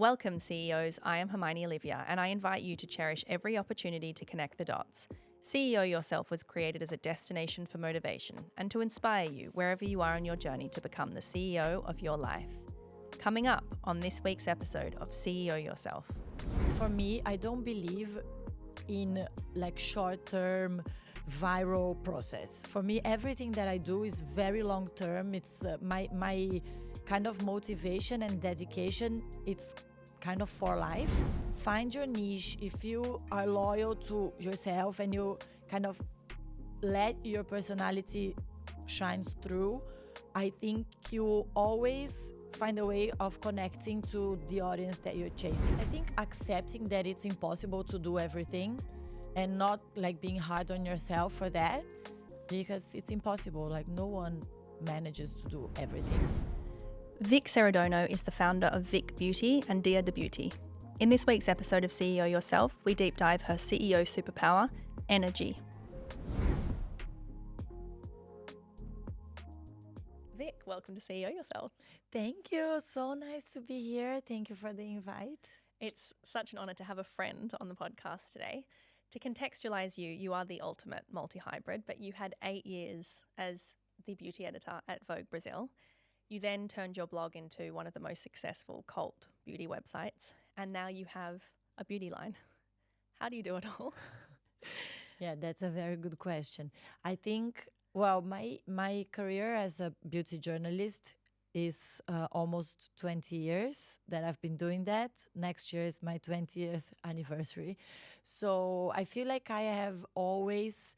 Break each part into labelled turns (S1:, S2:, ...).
S1: Welcome, CEOs. I am Hermione Olivia, and I invite you to cherish every opportunity to connect the dots. CEO Yourself was created as a destination for motivation and to inspire you wherever you are on your journey to become the CEO of your life. Coming up on this week's episode of CEO Yourself.
S2: For me, I don't believe in short-term viral process. For me, everything that I do is very long-term. It's my kind of motivation and dedication. It's kind of for life. Find your niche. If you are loyal to yourself and you kind of let your personality shine through, I think you always find a way of connecting to the audience that you're chasing. I think accepting that it's impossible to do everything and not being hard on yourself for that, because it's impossible. No one manages to do everything.
S1: Vic Ceridono is the founder of Vic Beauté and Debunking. In this week's episode of CEO Yourself, we deep dive her CEO superpower, energy. Vic, welcome to CEO Yourself.
S2: Thank you. So nice to be here. Thank you for the invite.
S1: It's such an honor to have a friend on the podcast today. To contextualize you, you are the ultimate multi-hybrid, but you had 8 years as the beauty editor at Vogue Brazil. You then turned your blog into one of the most successful cult beauty websites, and now you have a beauty line. How do you do it all?
S2: Yeah, that's a very good question. I think, my career as a beauty journalist is almost 20 years that I've been doing that. Next year is my 20th anniversary. So I feel like I have always,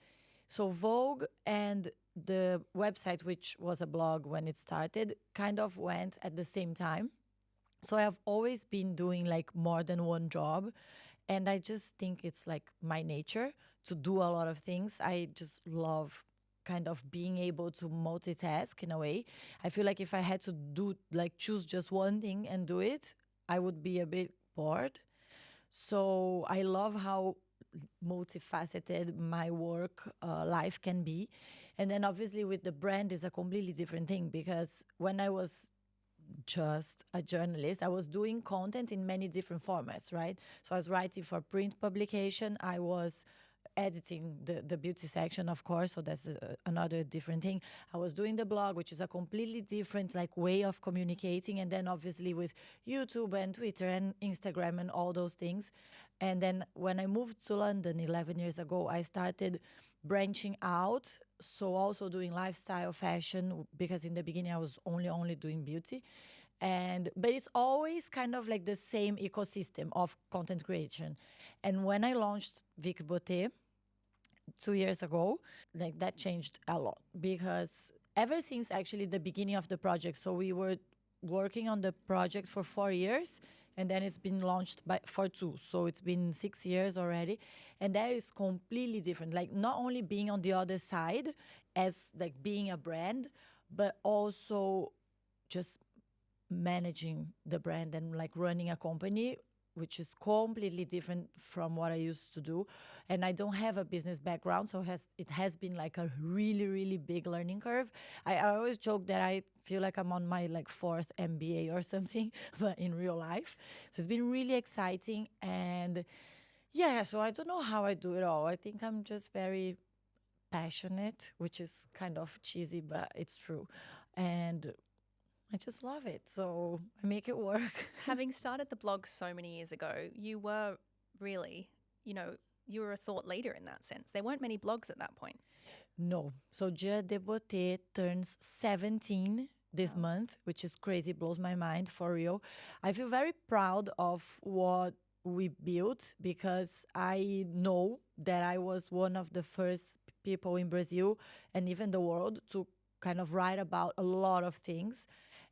S2: Vogue and the website, which was a blog when it started, kind of went at the same time. So I have always been doing more than one job. And I just think it's my nature to do a lot of things. I just love kind of being able to multitask in a way. I feel like if I had to do choose just one thing and do it, I would be a bit bored. So I love how multifaceted my work life can be. And then obviously with the brand is a completely different thing, because when I was just a journalist, I was doing content in many different formats, right? So I was writing for print publication, I was editing the beauty section, of course, so that's another different thing. I was doing the blog, which is a completely different way of communicating, and then obviously with YouTube and Twitter and Instagram and all those things. And then when I moved to London 11 years ago, I started branching out, so also doing lifestyle fashion, because in the beginning I was only doing beauty. But it's always kind of the same ecosystem of content creation. And when I launched Vic Beauté 2 years ago, that changed a lot, because ever since actually the beginning of the project, so we were working on the project for 4 years, and then it's been launched for 2. So it's been 6 years already. And that is completely different. Not only being on the other side as being a brand, but also just managing the brand and running a company, which is completely different from what I used to do. And I don't have a business background, so it has been a really, really big learning curve. I always joke that I feel like I'm on my 4th MBA or something, but in real life. So it's been really exciting. And yeah, so I don't know how I do it all. I think I'm just very passionate, which is kind of cheesy, but it's true. And I just love it. So I make it work.
S1: Having started the blog so many years ago, you were really, you were a thought leader in that sense. There weren't many blogs at that point.
S2: No. So Je de Beauté turns 17 this month, which is crazy, blows my mind, for real. I feel very proud of what we built, because I know that I was one of the first people in Brazil and even the world to kind of write about a lot of things.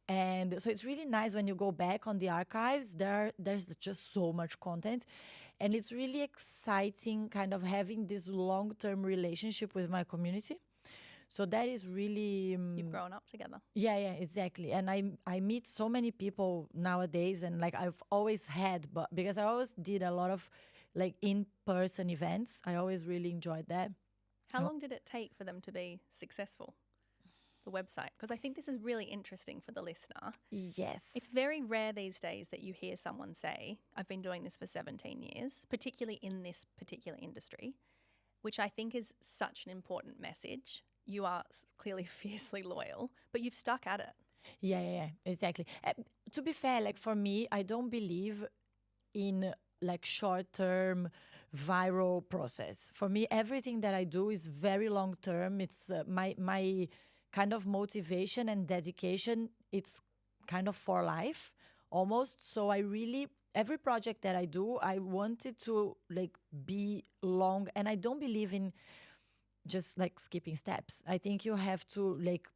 S2: And so it's really nice when you go back on the archives, there's just so much content. And it's really exciting kind of having this long-term relationship with my community. So that is really...
S1: You've grown up together.
S2: Yeah, exactly. And I meet so many people nowadays, and I've always had, but because I always did a lot of in-person events, I always really enjoyed that.
S1: How long did it take for them to be successful? the website, because I think this is really interesting for the listener.
S2: Yes.
S1: It's very rare these days that you hear someone say, I've been doing this for 17 years, particularly in this particular industry, which I think is such an important message. You are clearly fiercely loyal, but you've stuck at it.
S2: Yeah, exactly. To be fair, like for me, I don't believe in like short-term viral process. For me, everything that I do is very long-term. It's my kind of motivation and dedication. It's kind of for life almost. So I really, every project that I do, I want it to like be long. And I don't believe in just like skipping steps. I think you have to like,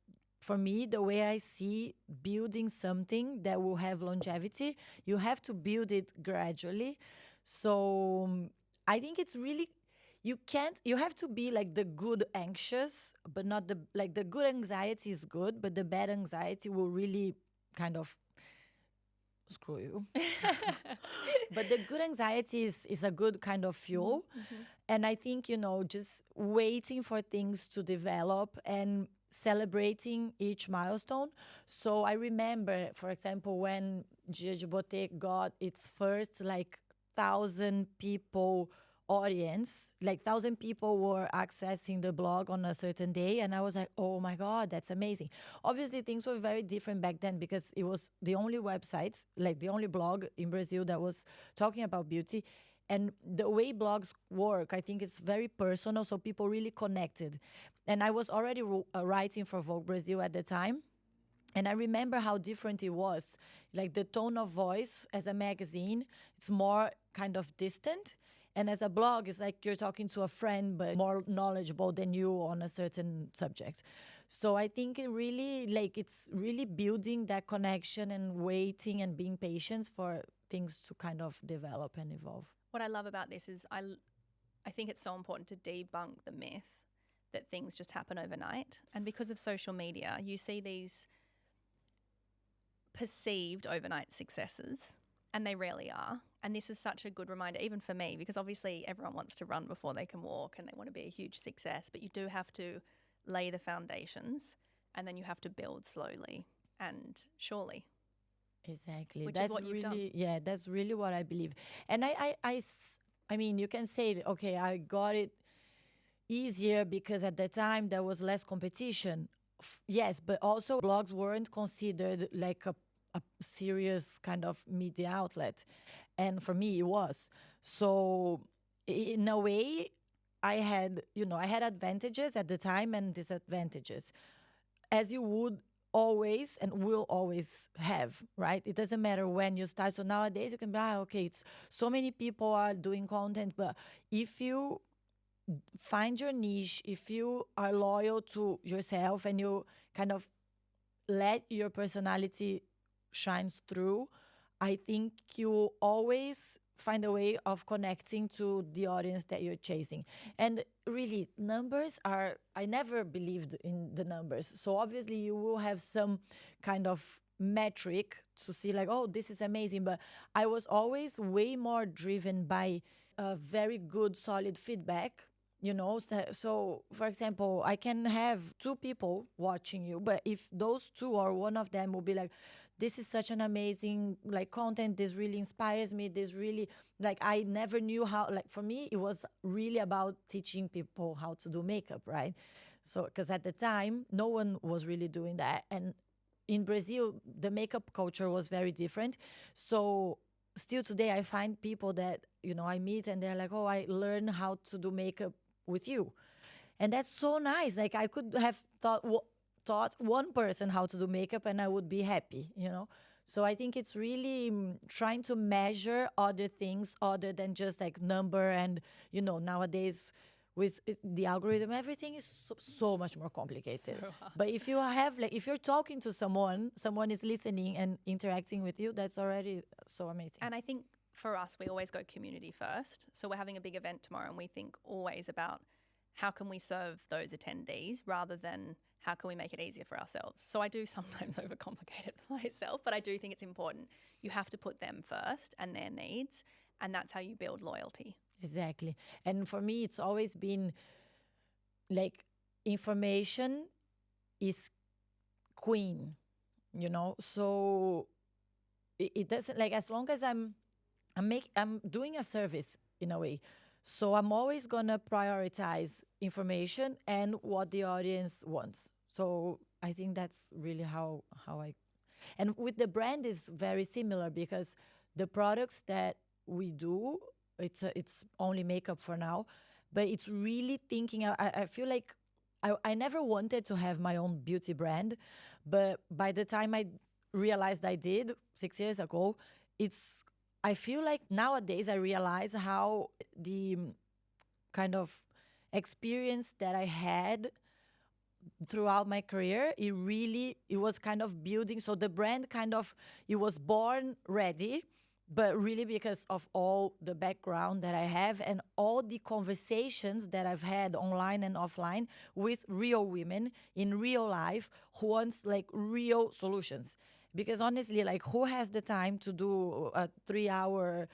S2: for me, the way I see building something that will have longevity, you have to build it gradually. So I think it's really, you have to be like the good anxious, but not the, like the good anxiety is good, but the bad anxiety will really kind of screw you. But the good anxiety is a good kind of fuel.
S1: Mm-hmm.
S2: And I think, just waiting for things to develop and celebrating each milestone. So I remember, for example, when Beauté got its first like 1,000 people audience, like 1,000 people were accessing the blog on a certain day, and I was like, oh my god, that's amazing. Obviously things were very different back then because it was the only website, like the only blog in Brazil that was talking about beauty. And the way blogs work, I think it's very personal, so people really connected. And I was already writing for Vogue Brazil at the time. And I remember how different it was. Like the tone of voice as a magazine, it's more kind of distant. And as a blog, it's like you're talking to a friend, but more knowledgeable than you on a certain subject. So I think it really, like, it's really building that connection and waiting and being patient for things to kind of develop and evolve.
S1: What I love about this is I think it's so important to debunk the myth that things just happen overnight. And because of social media, you see these perceived overnight successes, and they rarely are. And this is such a good reminder, even for me, because obviously everyone wants to run before they can walk and they want to be a huge success, but you do have to lay the foundations and then you have to build slowly and surely.
S2: Exactly.
S1: Which
S2: That's
S1: is what you've
S2: really,
S1: done.
S2: yeah, that's really what I believe. And I mean, you can say, okay, I got it easier because at the time there was less competition. Yes, but also blogs weren't considered like a serious kind of media outlet. And for me, it was. So in a way, I had advantages at the time and disadvantages, as you would always and will always have, right? It doesn't matter when you start. So nowadays you can be, okay, it's so many people are doing content, but if you find your niche, if you are loyal to yourself and you kind of let your personality shines through, I think you always find a way of connecting to the audience that you're chasing. And really, numbers are, I never believed in the numbers. So obviously you will have some kind of metric to see like, oh, this is amazing. But I was always way more driven by a very good, solid feedback. So for example, I can have 2 people watching you, but if those 2 or one of them will be like, this is such an amazing like content, this really inspires me, this really, like, I never knew how, like, for me it was really about teaching people how to do makeup, right? So because at the time no one was really doing that, and in Brazil the makeup culture was very different. So still today I find people that I meet and they're like, oh, I learned how to do makeup with you. And that's so nice. Like, I could have taught one person how to do makeup and I would be happy. So I think it's really trying to measure other things other than just like number. And nowadays with the algorithm, everything is so much more complicated.
S1: So hard.
S2: But if if you're talking to someone is listening and interacting with you, that's already so amazing.
S1: And I think for us, we always go community first. So we're having a big event tomorrow and we think always about how can we serve those attendees rather than how can we make it easier for ourselves. So I do sometimes overcomplicate it for myself, but I do think it's important. You have to put them first and their needs, and that's how you build loyalty.
S2: Exactly. And for me, it's always been like information is queen, So it doesn't, like, as long as I'm doing a service in a way. So I'm always gonna prioritize information and what the audience wants. So I think that's really how I, and with the brand is very similar, because the products that we do, it's only makeup for now, but it's really thinking. I feel like I never wanted to have my own beauty brand, but by the time I realized I did 6 years ago, it's I feel like nowadays I realize how the kind of experience that I had throughout my career, it was kind of building. So the brand kind of, it was born ready, but really because of all the background that I have and all the conversations that I've had online and offline with real women in real life who wants like real solutions. Because honestly, like, who has the time to do a 3 hour,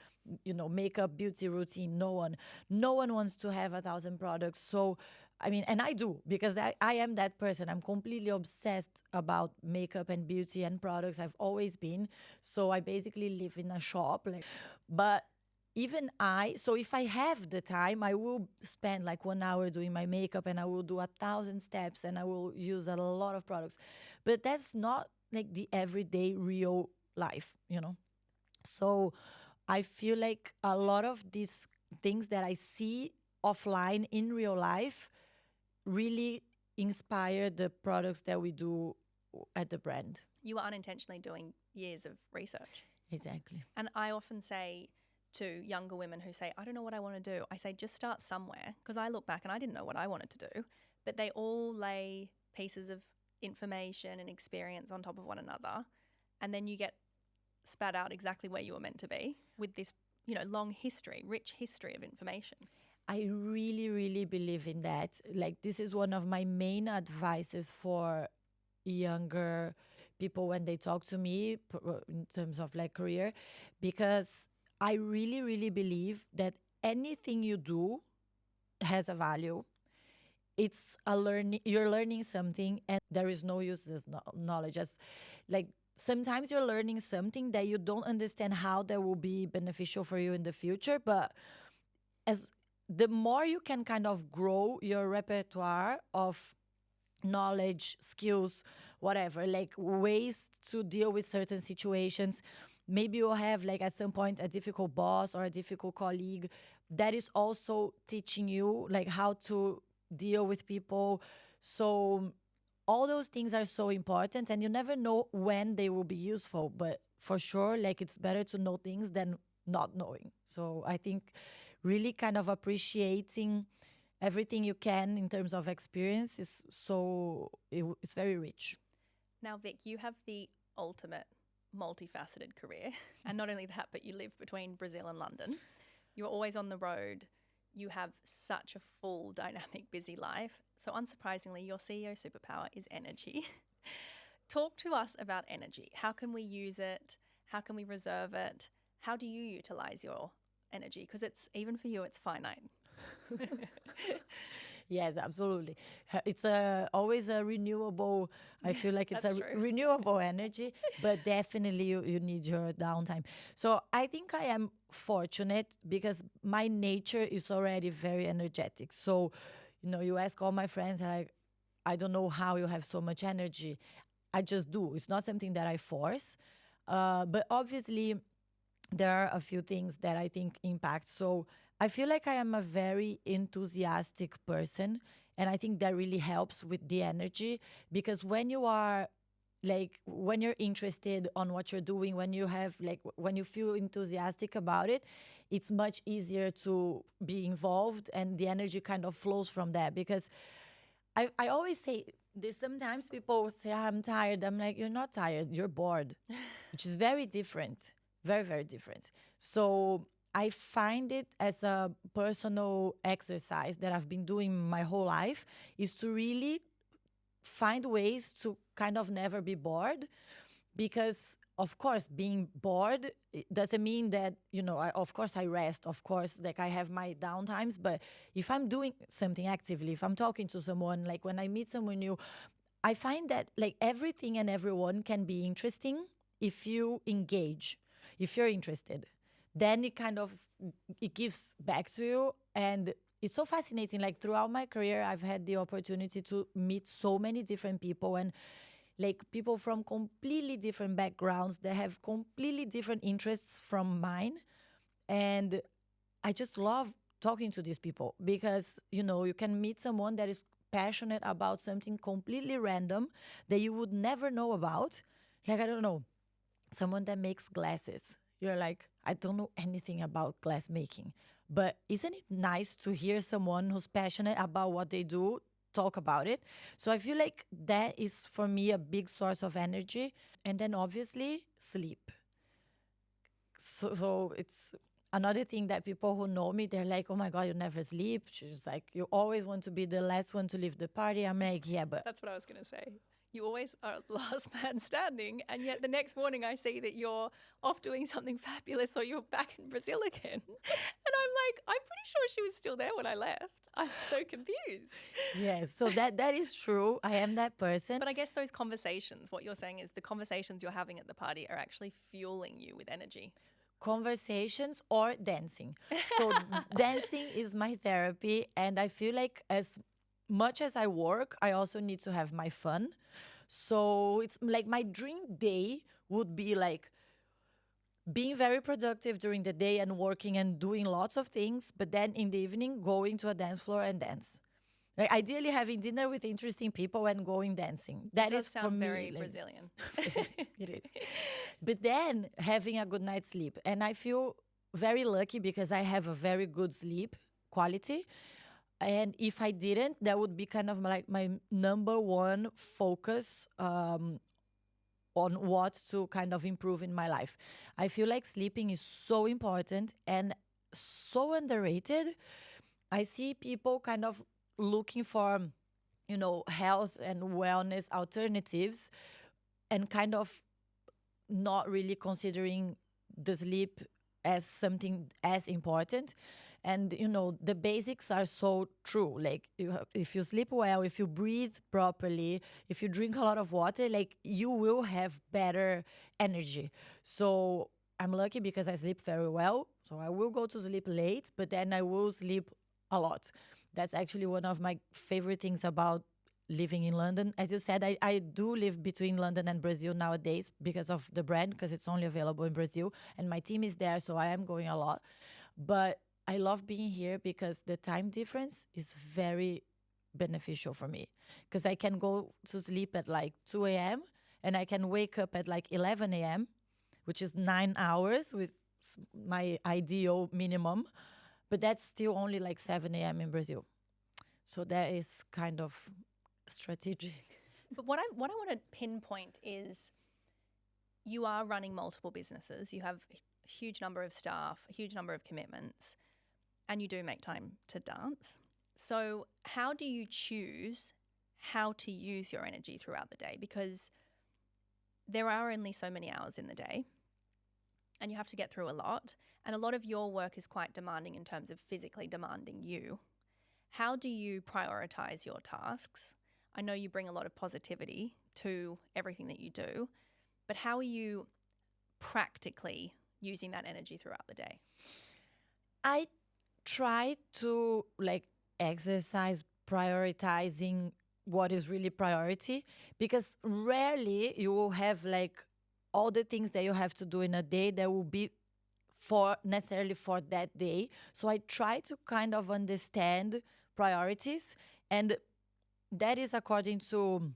S2: makeup beauty routine? No one. No one wants to have 1,000 products. So, I mean, and I do, because I am that person. I'm completely obsessed about makeup and beauty and products. I've always been. So I basically live in a shop. But so if I have the time, I will spend like 1 hour doing my makeup, and I will do 1,000 steps, and I will use a lot of products. But that's not like the everyday real life. So I feel like a lot of these things that I see offline in real life really inspire the products that we do at the brand.
S1: You were unintentionally doing years of research.
S2: Exactly.
S1: And I often say to younger women who say, I don't know what I want to do, I say, just start somewhere. Because I look back and I didn't know what I wanted to do, but they all lay pieces of information and experience on top of one another. And then you get spat out exactly where you were meant to be with this, long history, rich history of information.
S2: I really, really believe in that. Like, this is one of my main advices for younger people when they talk to me in terms of like career, because I really, really believe that anything you do has a value. It's a learning, you're learning something, and there is no useless knowledge. Just like, sometimes you're learning something that you don't understand how that will be beneficial for you in the future, but as the more you can kind of grow your repertoire of knowledge, skills, whatever, like ways to deal with certain situations. Maybe you'll have, like, at some point, a difficult boss or a difficult colleague that is also teaching you like how to deal with people. So all those things are so important, and you never know when they will be useful, but for sure, like, it's better to know things than not knowing. So I think really kind of appreciating everything you can in terms of experience is it's very rich.
S1: Now, Vic, you have the ultimate multifaceted career. And not only that, but you live between Brazil and London. You're always on the road. You have such a full, dynamic, busy life. So unsurprisingly, your CEO superpower is energy. Talk to us about energy. How can we use it? How can we reserve it? How do you utilize your energy? Because even for you, it's finite.
S2: Yes, absolutely. It's always a renewable. I feel like it's
S1: That's
S2: a
S1: true.
S2: renewable energy, but definitely you need your downtime. So I think I am fortunate because my nature is already very energetic. So, you ask all my friends, like, I don't know how you have so much energy. I just do. It's not something that I force. But obviously, there are a few things that I think impact. So I feel like I am a very enthusiastic person. And I think that really helps with the energy, because when you are when you're interested on what you're doing, when you feel enthusiastic about it, it's much easier to be involved, and the energy kind of flows from that. Because I always say this, sometimes people say, I'm tired. I'm like, you're not tired, you're bored, which is very different. Very, very different. So I find it as a personal exercise that I've been doing my whole life, is to really find ways to kind of never be bored. Because, of course, being bored, it doesn't mean that, of course I rest, of course, like, I have my downtimes. But if I'm doing something actively, if I'm talking to someone, like when I meet someone new, I find that like everything and everyone can be interesting if you engage, if you're interested. Then it gives back to you, and it's so fascinating. Like throughout my career, I've had the opportunity to meet so many different people, and like people from completely different backgrounds that have completely different interests from mine. And I just love talking to these people because, you can meet someone that is passionate about something completely random that you would never know about. Like, I don't know, someone that makes glasses. You're like, I don't know anything about glass making. But isn't it nice to hear someone who's passionate about what they do talk about it? So I feel like that is for me a big source of energy. And then obviously sleep. So it's another thing that people who know me, they're like, oh my God, you never sleep. She's like, you always want to be the last one to leave the party. I'm like, yeah, but
S1: That's what I was going to say. You always are last man standing, and yet the next morning I see that you're off doing something fabulous or you're back in Brazil again. And I'm like, I'm pretty sure she was still there when I left. I'm so confused.
S2: yes, so that is true. I am that person.
S1: But I guess those conversations, what you're saying is the conversations you're having at the party are actually fueling you with energy.
S2: Conversations or dancing. So dancing is my therapy, and I feel like as much as I work, I also need to have my fun. So it's like my dream day would be like being very productive during the day and working and doing lots of things, but then in the evening going to a dance floor and dance. Like ideally having dinner with interesting people and going dancing. That
S1: Does
S2: is for
S1: sound
S2: me.
S1: very
S2: Like,
S1: Brazilian.
S2: it is. But then having a good night's sleep. And I feel very lucky because I have a very good sleep quality. And if I didn't, that would be kind of like my number one focus on what to kind of improve in my life. I feel like sleeping is so important and so underrated. I see people kind of looking for, health and wellness alternatives and kind of not really considering the sleep as something as important. And the basics are so true. Like if you sleep well, if you breathe properly, if you drink a lot of water, like you will have better energy. So I'm lucky because I sleep very well. So I will go to sleep late, but then I will sleep a lot. That's actually one of my favorite things about living in London. As you said, I do live between London and Brazil nowadays because of the brand, because it's only available in Brazil. And my team is there, so I am going a lot. But I love being here because the time difference is very beneficial for me. Because I can go to sleep at like 2 a.m. and I can wake up at like 11 a.m., which is 9 hours with my ideal minimum. But that's still only like 7 a.m. in Brazil. So that is kind of strategic.
S1: But what I want to pinpoint is you are running multiple businesses. You have a huge number of staff, a huge number of commitments, and you do make time to dance. So how do you choose how to use your energy throughout the day? Because there are only so many hours in the day and you have to get through a lot. And a lot of your work is quite demanding in terms of physically demanding you. How do you prioritize your tasks? I know you bring a lot of positivity to everything that you do, but how are you practically using that energy throughout the day?
S2: I try to like exercise prioritizing what is really priority, because rarely you will have like all the things that you have to do in a day that will be for necessarily for that day. So I try to kind of understand priorities, and that is according to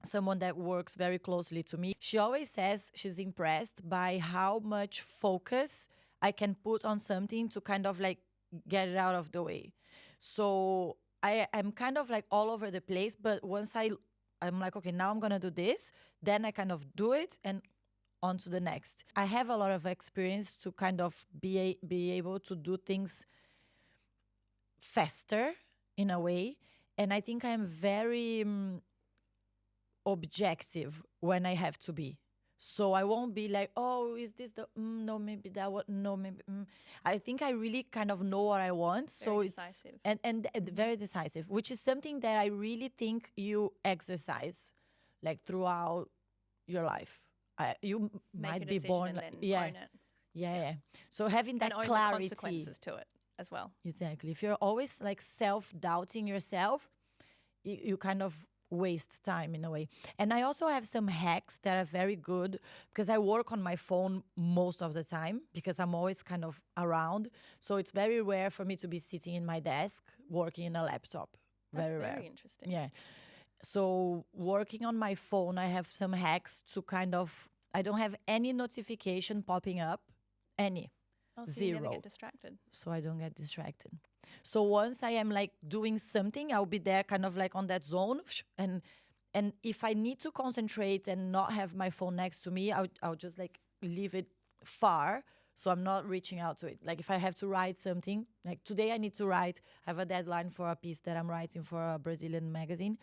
S2: someone that works very closely to me. She always says she's impressed by how much focus I can put on something to kind of like get it out of the way. So I'm kind of like all over the place, but once I'm like, okay, now I'm gonna do this, then I kind of do it and on to the next. I have a lot of experience to kind of be able to do things faster in a way. And I think I'm very objective when I have to be. So I won't be like, oh, is this the, no, maybe that one, no, maybe. I think I really kind of know what I want. So
S1: Very
S2: it's
S1: decisive.
S2: and very decisive, which is something that I really think you exercise like throughout your life. You
S1: Make
S2: might
S1: a
S2: be
S1: decision
S2: born
S1: and
S2: like,
S1: then
S2: yeah,
S1: own it.
S2: yeah. So having that
S1: And own the
S2: clarity,
S1: consequences to it as well.
S2: exactly. If you're always like self-doubting yourself, you kind of waste time in a way. And I also have some hacks that are very good because I work on my phone most of the time because I'm always kind of around. So it's very rare for me to be sitting in my desk working in a laptop.
S1: That's
S2: Very
S1: very
S2: rare.
S1: interesting.
S2: Yeah. So working on my phone, I have some hacks to kind of, I don't have any notification popping up, any.
S1: Oh, so you
S2: Zero.
S1: never get distracted.
S2: So I don't get distracted. So once I am like doing something, I'll be there kind of like on that zone. And if I need to concentrate and not have my phone next to me, I'll just like leave it far. So I'm not reaching out to it. Like if I have to write something, like today I need to write, I have a deadline for a piece that I'm writing for a Brazilian magazine.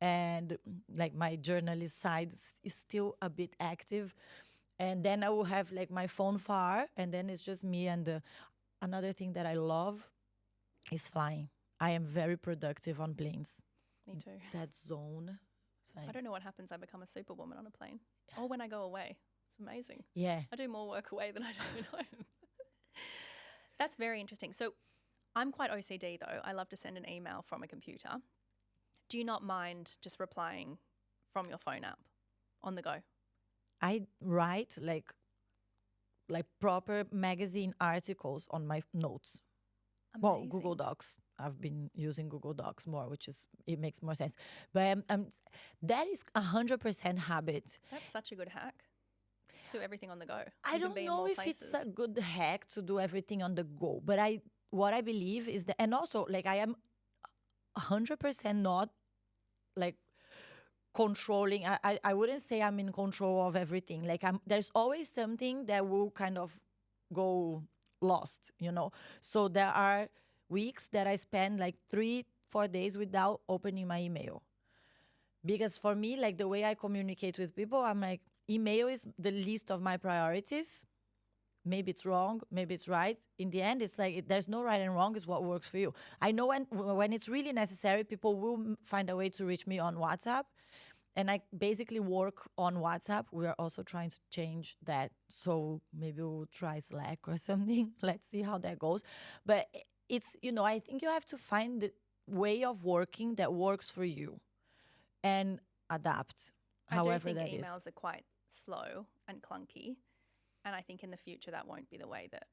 S2: And like my journalist side is still a bit active. And then I will have like my phone far, and then it's just me. And another thing that I love is flying. I am very productive on planes.
S1: Me too.
S2: That zone. It's like,
S1: I don't know what happens. I become a superwoman on a plane. Or when I go away. It's amazing.
S2: yeah.
S1: I do more work away than I do at home. That's very interesting. So I'm quite OCD though. I love to send an email from a computer. Do you not mind just replying from your phone app on the go?
S2: I write like proper magazine articles on my notes. Well,
S1: Amazing.
S2: Google Docs. I've been using Google Docs more, which is, it makes more sense. But that is 100% habit.
S1: That's such a good hack. Just do everything on the go.
S2: I
S1: You can
S2: don't
S1: be in
S2: know
S1: more
S2: if
S1: places.
S2: it's a good hack to do everything on the go, but what I believe is that, and also like I am 100% not like controlling. I wouldn't say I'm in control of everything. Like there's always something that will kind of go lost, you know. So there are weeks that I spend like 3-4 days without opening my email. Because for me, like the way I communicate with people, I'm like, email is the least of my priorities. Maybe it's wrong, maybe it's right. In the end, it's like there's no right and wrong. It's what works for you. I know when it's really necessary, people will find a way to reach me on WhatsApp. And I basically work on WhatsApp. We are also trying to change that. So maybe we'll try Slack or something. Let's see how that goes. But it's, you know, I think you have to find the way of working that works for you and adapt, however that is.
S1: I do think emails are quite slow and clunky. And I think in the future that won't be the way that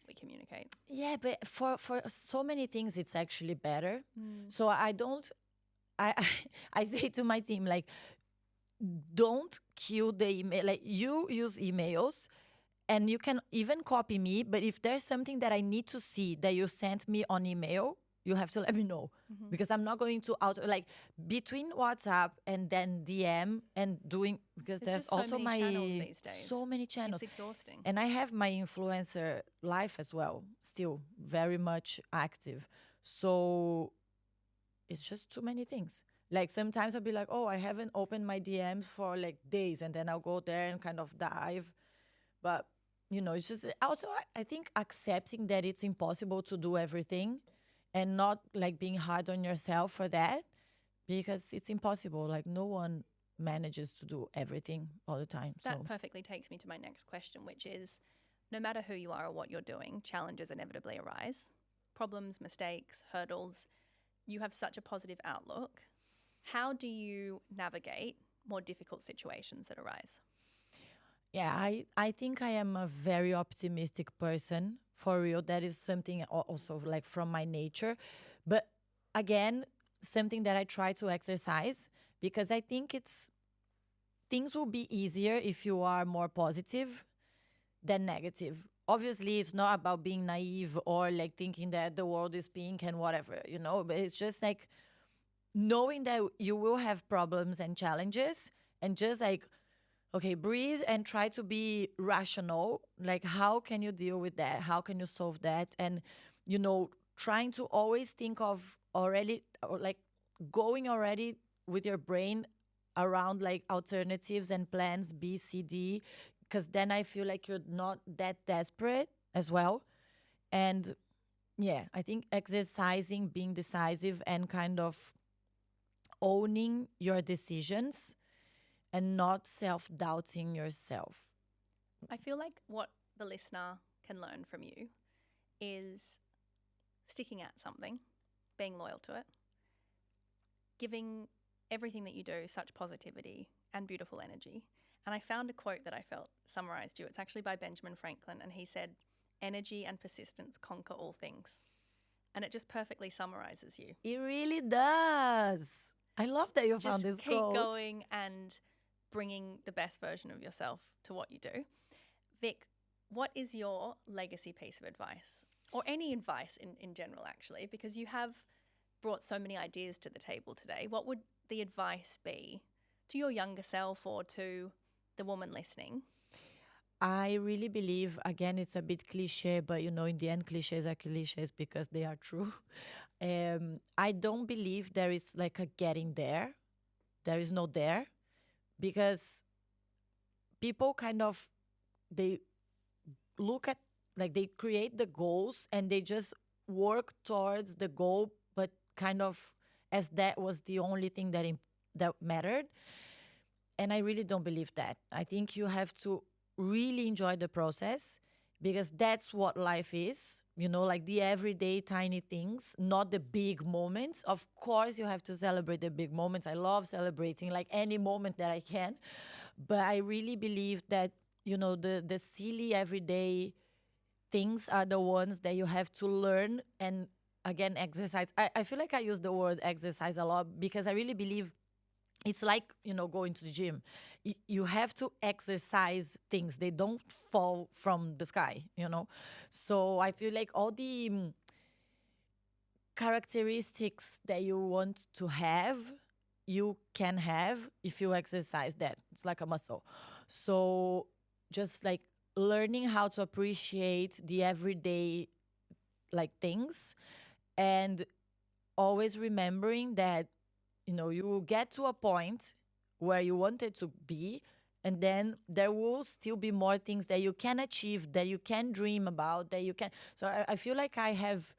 S1: we communicate.
S2: Yeah, but for so many things, it's actually better. So I I say to my team, like, don't kill the email. Like, you use emails and you can even copy me. But if there's something that I need to see that you sent me on email, you have to let me know. Because I'm not going to like between WhatsApp and then DM and doing, because
S1: There's
S2: there's
S1: just so
S2: also
S1: many channels these days.
S2: so many channels.
S1: It's exhausting.
S2: And I have my influencer life as well, still very much active. So it's just too many things. Like sometimes I'll be like, oh, I haven't opened my DMs for like days, and then I'll go there and kind of dive. But, you know, it's just also, I think accepting that it's impossible to do everything and not like being hard on yourself for that, because it's impossible. Like no one manages to do everything all the time.
S1: That perfectly takes me to my next question, which is, no matter who you are or what you're doing, challenges inevitably arise. Problems, mistakes, hurdles. You have such a positive outlook. How do you navigate more difficult situations that arise?
S2: Yeah, I think I am a very optimistic person, for real. That is something also like from my nature. But again, something that I try to exercise, because I think things will be easier if you are more positive than negative. Obviously, it's not about being naive or like thinking that the world is pink and whatever, you know, but it's just like knowing that you will have problems and challenges, and just like, okay, breathe and try to be rational. Like, how can you deal with that? How can you solve that? And, you know, trying to always think of already, or like going already with your brain around like alternatives and plans B, C, D, because then I feel like you're not that desperate as well. And yeah, I think exercising, being decisive, and kind of owning your decisions and not self-doubting yourself.
S1: I feel like what the listener can learn from you is sticking at something, being loyal to it, giving everything that you do such positivity and beautiful energy. And I found a quote that I felt summarized you. It's actually by Benjamin Franklin, and he said, "Energy and persistence conquer all things." And it just perfectly summarizes you.
S2: It really does. I love that you found this
S1: Just keep
S2: quote.
S1: going and bringing the best version of yourself to what you do. Vic, what is your legacy piece of advice, or any advice in general, actually, because you have brought so many ideas to the table today? What would the advice be to your younger self or to the woman listening?
S2: I really believe, again, it's a bit cliche, but in the end, cliches are cliches because they are true. I don't believe there is like a getting there. There is no there, because people kind of, they look at, like, they create the goals and they just work towards the goal, but kind of as that was the only thing that mattered. And I really don't believe that. I think you have to really enjoy the process, because that's what life is, like the everyday tiny things, not the big moments. Of course, you have to celebrate the big moments. I love celebrating like any moment that I can. But I really believe that, the silly everyday things are the ones that you have to learn and, again, exercise. I feel like I use the word exercise a lot because I really believe it's like, going to the gym. You have to exercise things. They don't fall from the sky. So I feel like all the characteristics that you want to have, you can have if you exercise that. It's like a muscle. So just like learning how to appreciate the everyday like things, and always remembering that you will get to a point where you wanted to be, and then there will still be more things that you can achieve, that you can dream about, that you can. So I feel like I have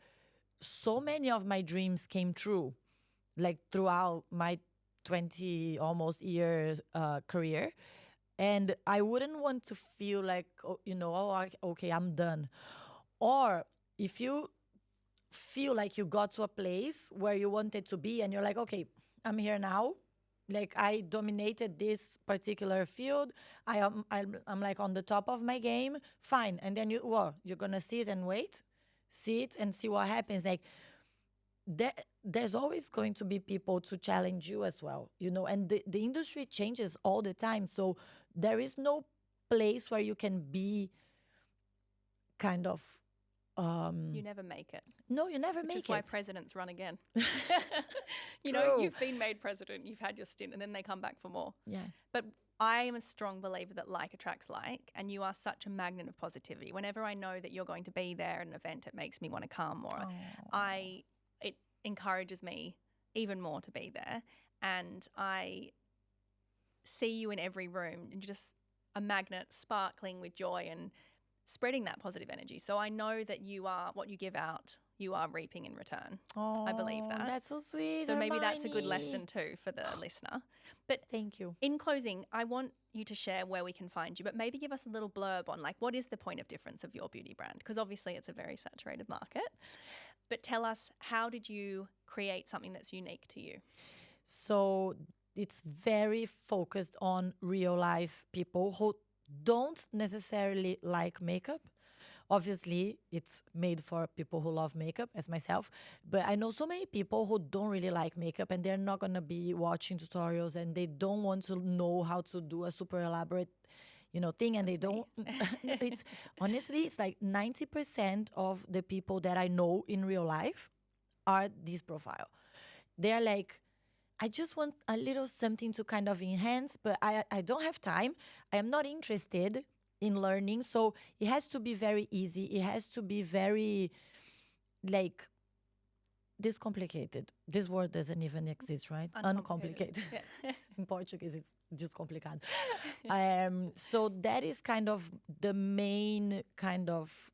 S2: so many of my dreams came true, like throughout my 20 almost years career. And I wouldn't want to feel like, okay, I'm done. Or if you feel like you got to a place where you wanted to be and you're like, okay, I'm here now. Like, I dominated this particular field. I'm like on the top of my game. Fine. And then you're going to sit and wait, sit and see what happens. Like, there's always going to be people to challenge you as well, and the industry changes all the time. So there is no place where you can be kind of
S1: You never make it.
S2: no, you never make it.
S1: Which is why presidents run again.
S2: True.
S1: You've been made president, you've had your stint, and then they come back for more.
S2: Yeah.
S1: But I am a strong believer that like attracts like, and you are such a magnet of positivity. Whenever I know that you're going to be there at an event, it makes me want to come, or it encourages me even more to be there. And I see you in every room, and you're just a magnet, sparkling with joy and spreading that positive energy. So I know that you are what you give out, you are reaping in return. I believe that.
S2: That's so sweet.
S1: So maybe that's a good
S2: Hermione.
S1: lesson too for the listener. But
S2: Thank you.
S1: in closing, I want you to share where we can find you, but maybe give us a little blurb on like what is the point of difference of your beauty brand? Because obviously it's a very saturated market. But tell us, how did you create something that's unique to you?
S2: So it's very focused on real life people who don't necessarily like makeup. Obviously, it's made for people who love makeup, as myself. But I know so many people who don't really like makeup, and they're not going to be watching tutorials, and they don't want to know how to do a super elaborate thing, and they don't. It's honestly, it's like 90% of the people that I know in real life are this profile. They're like, I just want a little something to kind of enhance, but I don't have time. I am not interested in learning. So it has to be very easy. It has to be very, like, discomplicated. This word doesn't even exist, right? Uncomplicated.
S1: Yeah.
S2: In Portuguese, it's just complicado. So that is kind of the main kind of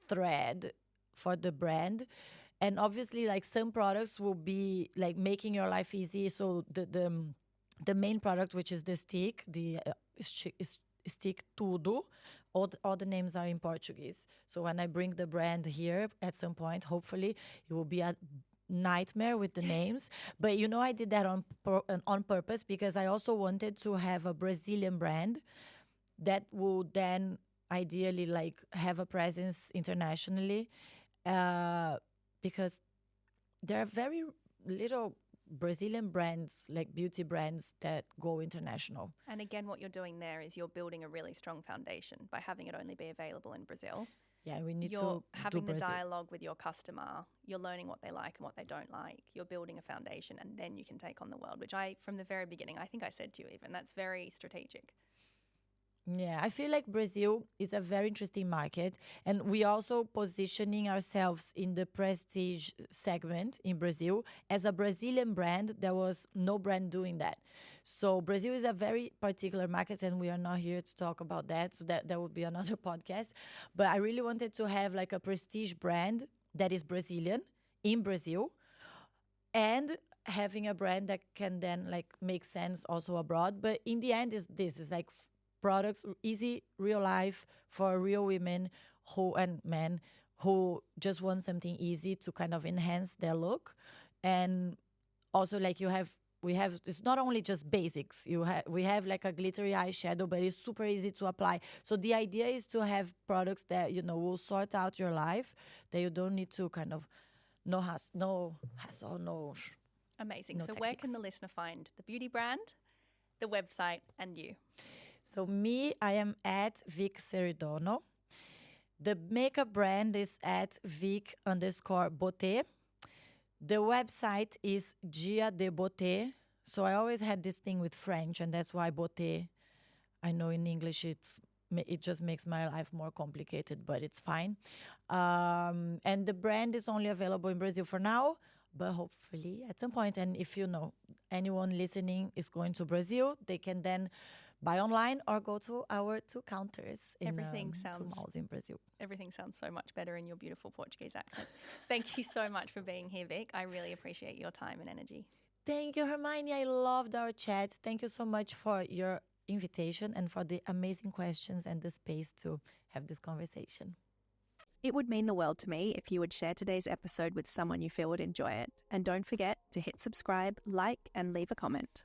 S2: thread for the brand. And obviously, like, some products will be like making your life easy. So the the main product, which is the stick, the stick tudo. All the names are in Portuguese. So when I bring the brand here at some point, hopefully it will be a nightmare with the names. But I did that on purpose because I also wanted to have a Brazilian brand that would then ideally like have a presence internationally, because there are very little Brazilian brands, like beauty brands, that go international.
S1: And again, what you're doing there is you're building a really strong foundation by having it only be available in Brazil.
S2: Yeah, we need
S1: You're
S2: to
S1: having
S2: do
S1: the
S2: Brazil.
S1: dialogue with your customer. You're learning what they like and what they don't like. You're building a foundation, and then you can take on the world, which from the very beginning, I think I said to you even, that's very strategic.
S2: Yeah, I feel like Brazil is a very interesting market, and we also positioning ourselves in the prestige segment in Brazil. As a Brazilian brand, there was no brand doing that. So Brazil is a very particular market, and we are not here to talk about that. So that would be another podcast. But I really wanted to have like a prestige brand that is Brazilian in Brazil, and having a brand that can then like make sense also abroad. But in the end, is like products, easy, real life for real women and men who just want something easy to kind of enhance their look. And also like we have it's not only just basics. We have like a glittery eyeshadow, but it's super easy to apply. So the idea is to have products that will sort out your life, that you don't need to kind of no hassle.
S1: Amazing.
S2: No
S1: So where
S2: tactics.
S1: can the listener find the beauty brand, the website, and you?
S2: So me, I am at Vic Ceridono. The makeup brand is at Vic_Beauté. The website is Dia de Beauté. So I always had this thing with French, and that's why Beauté. I know in English it just makes my life more complicated, but it's fine. And the brand is only available in Brazil for now, but hopefully at some point. And if anyone listening is going to Brazil, they can then buy online or go to our 2 counters in 2 malls in Brazil.
S1: Everything sounds so much better in your beautiful Portuguese accent. Thank you so much for being here, Vic. I really appreciate your time and energy.
S2: Thank you, Hermione. I loved our chat. Thank you so much for your invitation and for the amazing questions and the space to have this conversation.
S1: It would mean the world to me if you would share today's episode with someone you feel would enjoy it. And don't forget to hit subscribe, like, and leave a comment.